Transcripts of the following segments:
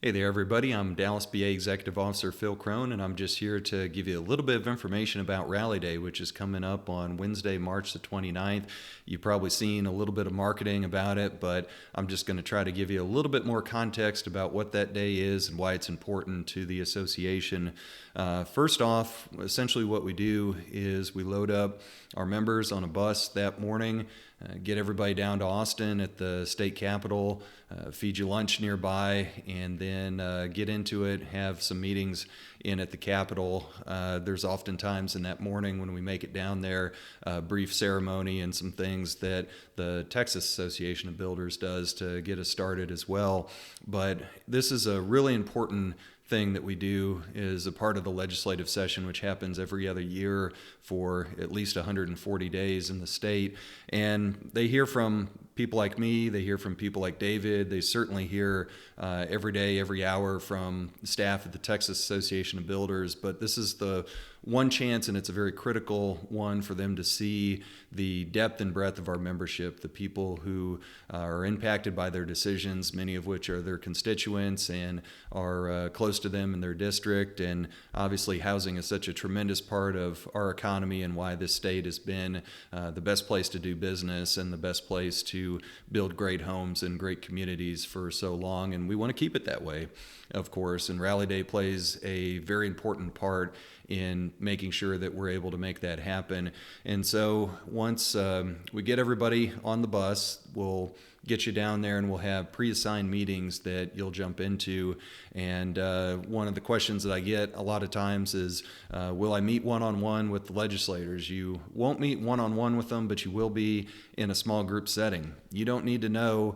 Hey there, everybody. I'm Dallas BA Executive Officer Phil Crone, and I'm just here to give you a little bit of information about Rally Day, which is coming up on Wednesday, March the 29th. You've probably seen a little bit of marketing about it, but I'm just going to try to give you a little bit more context about what that day is and why it's important to the association. First off, essentially what we do is we load up our members on a bus that morning, get everybody down to Austin at the state capitol, feed you lunch nearby, and then get into it, have some meetings in at the Capitol. There's oftentimes in that morning when we make it down there, a brief ceremony and some things that the Texas Association of Builders does to get us started as well. But this is a really important thing that we do is a part of the legislative session, which happens every other year for at least 140 days in the state. And they hear from people like me, they hear from people like David, they certainly hear every day, every hour from staff at the Texas Association of Builders, but this is the one chance, and it's a very critical one, for them to see the depth and breadth of our membership, the people who are impacted by their decisions, many of which are their constituents and are close to them in their district. And obviously housing is such a tremendous part of our economy and why this state has been the best place to do business and the best place to build great homes and great communities for so long. And we want to keep it that way, of course. And Rally Day plays a very important part in making sure that we're able to make that happen. And so once we get everybody on the bus, we'll get you down there and we'll have pre-assigned meetings that you'll jump into. And one of the questions that I get a lot of times is, will I meet one-on-one with the legislators? You won't meet one-on-one with them, but you will be in a small group setting. You don't need to know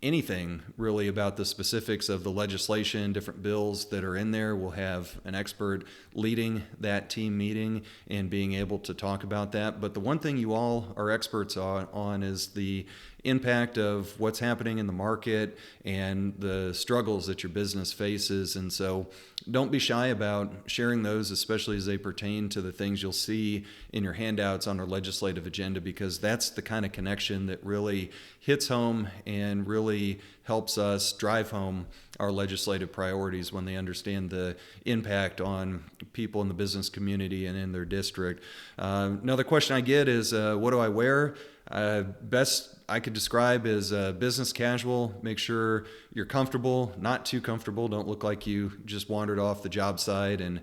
anything really about the specifics of the legislation, different bills that are in there. We'll have an expert leading that team meeting and being able to talk about that. But the one thing you all are experts on is the impact of what's happening in the market and the struggles that your business faces. And so don't be shy about sharing those, especially as they pertain to the things you'll see in your handouts on our legislative agenda, because that's the kind of connection that really hits home and really helps us drive home our legislative priorities when they understand the impact on people in the business community and in their district. Another question I get is, what do I wear? Best I could describe as business casual. Make sure you're comfortable, not too comfortable. Don't look like you just wandered off the job site and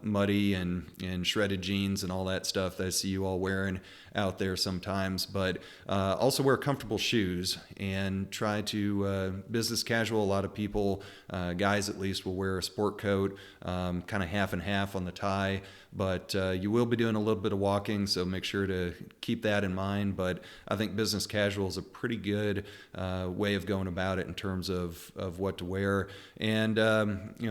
muddy and shredded jeans and all that stuff that I see you all wearing out there sometimes. But also wear comfortable shoes and try to business casual. A lot of people, guys at least, will wear a sport coat, kind of half and half on the tie. But you will be doing a little bit of walking, so make sure to keep that in mind. But I think business casual is a pretty good way of going about it in terms of what to wear. And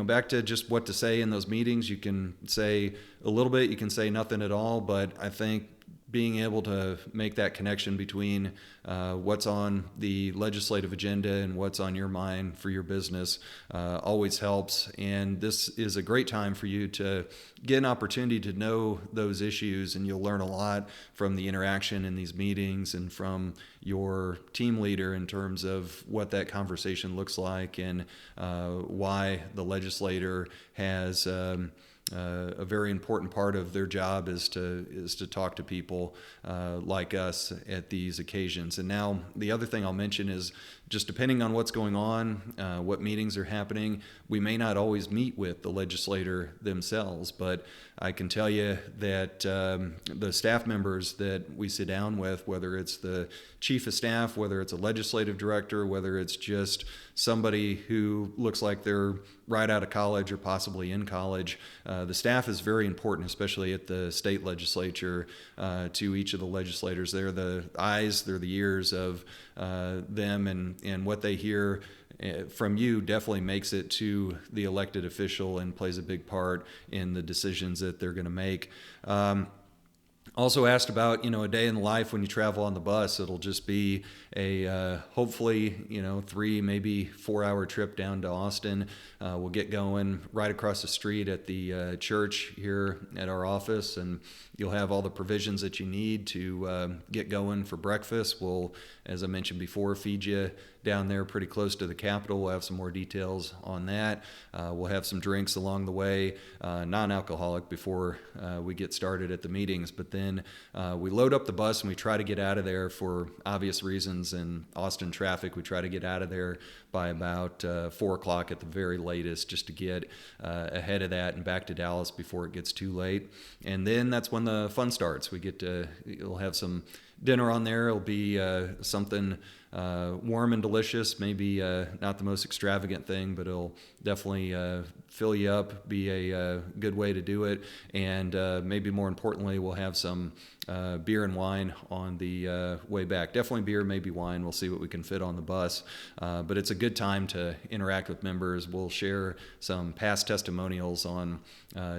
back to just what to say in those meetings. You can say a little bit, you can say nothing at all, but I think being able to make that connection between what's on the legislative agenda and what's on your mind for your business always helps. And this is a great time for you to get an opportunity to know those issues, and you'll learn a lot from the interaction in these meetings and from your team leader in terms of what that conversation looks like and why the legislator has a very important part of their job is to talk to people like us at these occasions. And now the other thing I'll mention is, just depending on what's going on, what meetings are happening, we may not always meet with the legislator themselves, but I can tell you that the staff members that we sit down with, whether it's the chief of staff, whether it's a legislative director, whether it's just somebody who looks like they're right out of college or possibly in college, the staff is very important, especially at the state legislature, to each of the legislators. They're the eyes, they're the ears of them, and what they hear from you definitely makes it to the elected official and plays a big part in the decisions that they're going to make. Also asked about, a day in the life when you travel on the bus. It'll just be a hopefully, 3, maybe 4-hour trip down to Austin. We'll get going right across the street at the church here at our office, and you'll have all the provisions that you need to get going for breakfast. We'll as I mentioned before, feed you down there pretty close to the Capitol. We'll have some more details on that. We'll have some drinks along the way, non-alcoholic, before we get started at the meetings. But then we load up the bus and we try to get out of there for obvious reasons. In Austin traffic, we try to get out of there by about 4 o'clock at the very latest, just to get ahead of that and back to Dallas before it gets too late. And then that's when the fun starts. We'll have some dinner on there. It'll be something warm and delicious, maybe not the most extravagant thing, but it'll definitely fill you up, be a good way to do it. And maybe more importantly, we'll have some beer and wine on the way back. Definitely beer, maybe wine. We'll see what we can fit on the bus. But it's a good time to interact with members. We'll share some past testimonials on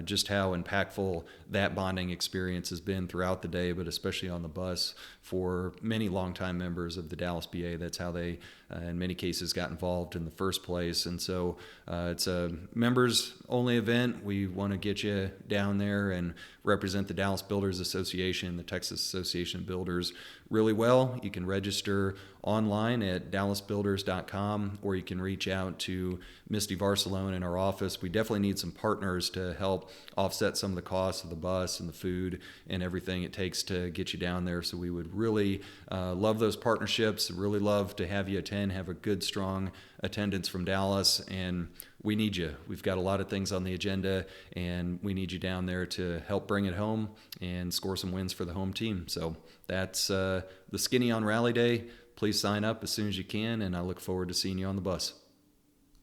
just how impactful that bonding experience has been throughout the day, but especially on the bus for many longtime members of the Dallas BA. That's how they, in many cases, got involved in the first place. And so it's a members-only event. We want to get you down there and represent the Dallas Builders Association, the Texas Association of Builders, really well. You can register online at dallasbuilders.com, or you can reach out to Misty Varsalone in our office. We definitely need some partners to help offset some of the costs of the bus and the food and everything it takes to get you down there. So we would really love those partnerships, really love to have you attend, have a good, strong attendance from Dallas, and we need you. We've got a lot of things on the agenda, and we need you down there to help bring it home and score some wins for the home team. So that's the skinny on Rally Day. Please sign up as soon as you can, and I look forward to seeing you on the bus.